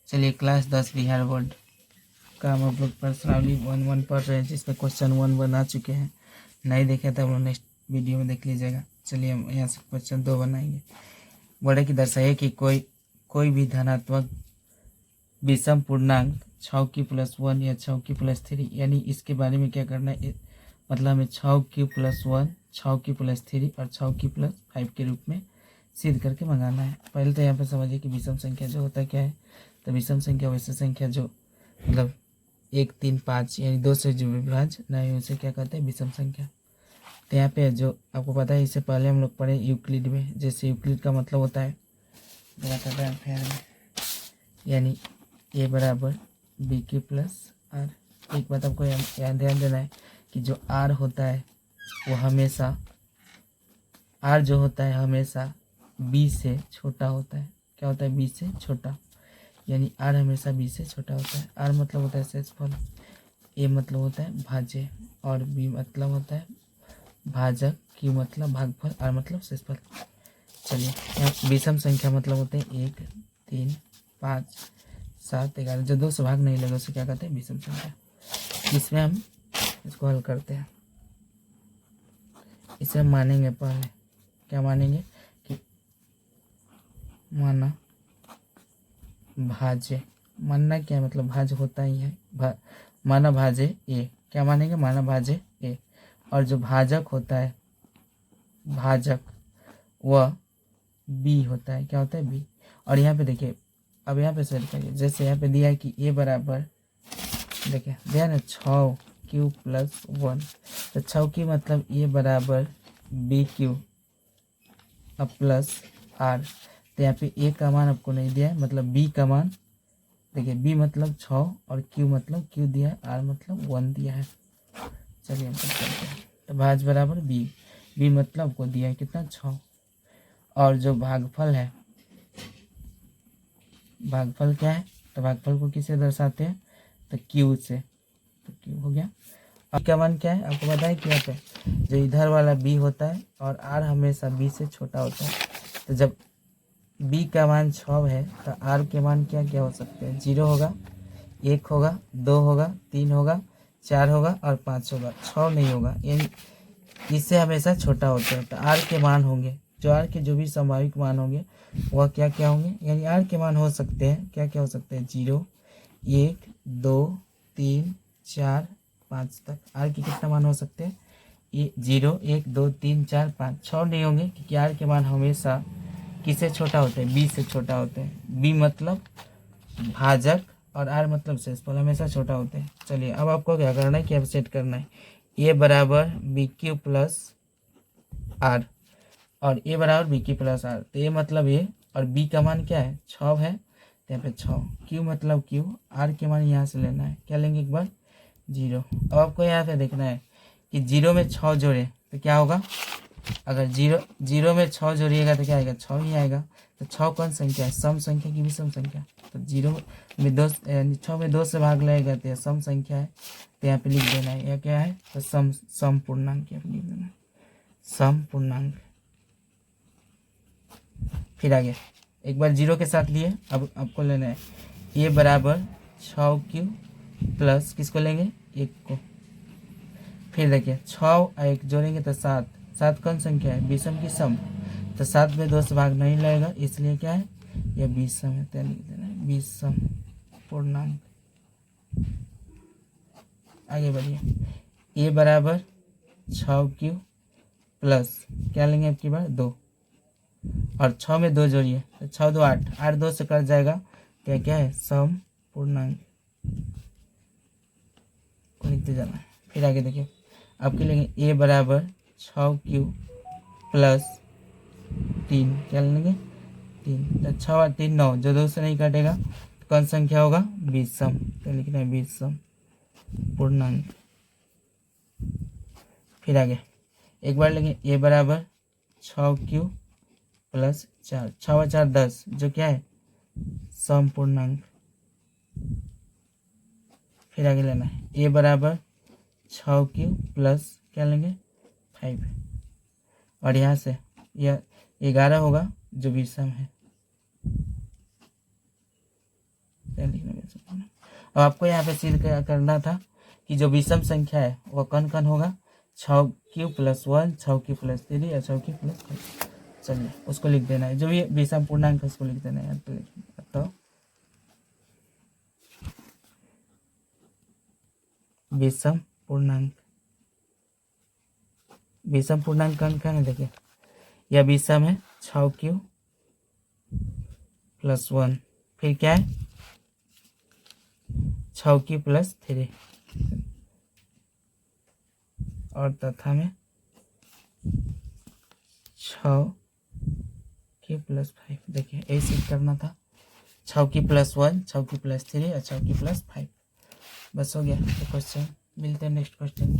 चलिए class 10 Bihar board का हम आप लोग प्रश्नावली 1 पढ़ रहे हैं, जिसमें क्वेश्चन 1 बना चुके हैं। नहीं देखे तो हम लोग नेक्स्ट वीडियो में देख लीजिएगा। चलिए हम यहाँ से क्वेश्चन 2 बनाएंगे। बोले कि दर्शाइए कि कोई भी धनात्मक विषम पूर्णांक 6 की प्लस 1 या 6 की प्लस 3, यानी इसके बारे में क्या करना है, मतलब हमें 6 की प्लस 1, 6 की प्लस 3 और 6 की प्लस 5 के रूप में सिद्ध करके मंगाना है। पहले तो यहाँ पर समझिए कि विषम संख्या जो होता है क्या है। तो विषम संख्या वैसे संख्या जो मतलब 1, 3, 5 यानी 2 से जो विभाज्य नहीं है उसे क्या कहते हैं, विषम संख्या। तो यहाँ पे जो आपको पता है, इससे पहले हम लोग पढ़े यूक्लिड में। जैसे यूक्लिड का मतलब होता है यानी ए बराबर बी के प्लस आर। एक बात आपको ध्यान देना है कि जो आर होता है वो हमेशा, आर जो होता है हमेशा बी से छोटा होता है। क्या होता है, बी से छोटा, यानी आर हमेशा बी से छोटा होता है। आर मतलब होता है शेषफल, ए मतलब होता है भाज्य, और बी मतलब होता है भाजक, क्यू मतलब भागफल, आर मतलब शेषफल। चलिए यहाँ विषम संख्या मतलब होते हैं 1, 3, 5, 7, 11। जो 2 से भाग नहीं लगे उसे क्या कहते हैं, विषम संख्या। इसमें हम इसको हल करते हैं। इसे हम मानेंगे, पहले क्या मानेंगे कि माना भाज्य। मानना क्या मतलब, भाज्य होता ही है, माना भाज्य ए। क्या मानेंगे, माना भाज्य ए। और जो भाजक होता है, भाजक वह बी होता है। क्या होता है, बी। और यहाँ पे देखिए, अब यहाँ पे सेट करिए। जैसे यहाँ पे दिया है कि ए बराबर, देखिए दिया ना 6 क्यू प्लस 1। तो 6 की मतलब ए बराबर बी क्यू अब प्लस आर। तो यहाँ पे ए का मान आपको नहीं दिया है, मतलब बी का मान देखिए, बी मतलब 6 और क्यू मतलब क्यू दिया है, आर मतलब 1 दिया है। चलिए हम करते हैं। तो भाज बराबर बी, बी मतलब आपको दिया है कितना, 6। और जो भागफल है, भागफल क्या है, तो भागफल को किससे दर्शाते हैं, तो क्यू से। तो क्यू हो गया। अब का मान क्या है, आपको पता है कि यहाँ पे जो इधर वाला बी होता है और आर हमेशा बी से छोटा होता है। तो जब बी का मान 6 है तो आर के मान क्या क्या हो सकते हैं, 0 होगा, 1 होगा, 2 होगा, 3 होगा, 4 होगा और 5 होगा। 6 नहीं होगा, यानी इससे हमेशा छोटा होता है। तो आर के मान होंगे, जो आर के जो भी संभाविक मान होंगे वह क्या क्या होंगे, यानी आर के मान हो सकते हैं, क्या क्या हो सकते हैं, 0, 1, 2, 3, 4, 5 तक आर के कितना मान हो सकते हैं, ये 0, 1, 2, 3, 4, 5। 6 नहीं होंगे, क्योंकि आर के मान हमेशा किससे छोटा होता है, बी से छोटा होते हैं। बी मतलब भाजक और आर मतलब शेषफल, हमेशा छोटा होते हैं। चलिए अब आपको क्या करना है कि अब सेट करना है ए बराबर बी क्यू प्लस आर, और ए बराबर बी क्यू प्लस आर। तो ए मतलब ए और बी का मान क्या है, 6 है, तो यहाँ पे 6। क्यू मतलब क्यू, आर के मान यहाँ से लेना है, क्या लेंगे एक बार, 0। अब आपको यहाँ पे देखना है कि 0 में 6 जोड़े तो क्या होगा, अगर 0 में 6 जोड़िएगा तो क्या आएगा, 6 ही आएगा। तो 6 कौन संख्या है, सम संख्या की विषम संख्या। तो 0 में 2 यानी 6 में 2 से भाग लगेगा तो यह सम संख्या है। तो यहाँ पे लिख देना है, यह क्या है, तो सम पूर्णांक यहाँ पे लिख देना है, सम पूर्णांक। फिर आगे एक बार 0 के साथ लिए, अब आपको लेना है ए बराबर 6 क्यू प्लस किसको लेंगे, 1 को। फिर देखिए 6 और 1 जोड़ेंगे तो 7, 7 कौन संख्या है, विषम की सम। तो 7 में 2 से भाग नहीं लगेगा, इसलिए क्या है, यह विषम है। तो लिख देना है विषम पूर्णांक। आगे बढ़िए, ए बराबर 6 क्यू प्लस क्या लेंगे आपकी बार 2, और 6 में 2 जोड़िए तो 6 2 8, 8 2 से कट जाएगा, क्या क्या है, सम पूर्णांक को लिखते जाना है। फिर आगे देखिए आपके लेंगे ए बराबर 6 क्यू प्लस 3, क्या लेंगे 3। तो 6 और 3 9, जो 2 से नहीं काटेगा तो कौन संख्या होगा, विषम। तो लिखना है विषम पूर्णांक। फिर आगे एक बार लेंगे ए बराबर 6 क्यू प्लस 4, 6 और 4 10, जो क्या है, सम पूर्णांक। फिर आगे लेना है ए बराबर 6 क्यू प्लस क्या लेंगे 5, और यहाँ से यह 11 होगा जो विषम है। क्या लिखना विषम पूर्णांक। अब आपको यहाँ पे सिद्ध करना था कि जो विषम संख्या है वो कौन कौन होगा, 6q+1, 6q+3 या 6q+5। चलिए उसको लिख देना है, जो भी विषम पूर्णांक है उसको लिख देना है। तो विषम पूर्णांक, विषम पूर्णांक कौन कौन है देखिए, यह विषम है 6q+1, फिर क्या है 6q+3 और तथा में 6q+5। देखिए ऐसे करना था, 6q+1, 6q+3 और 6q+5। बस हो गया। तो क्वेश्चन, मिलते हैं नेक्स्ट क्वेश्चन।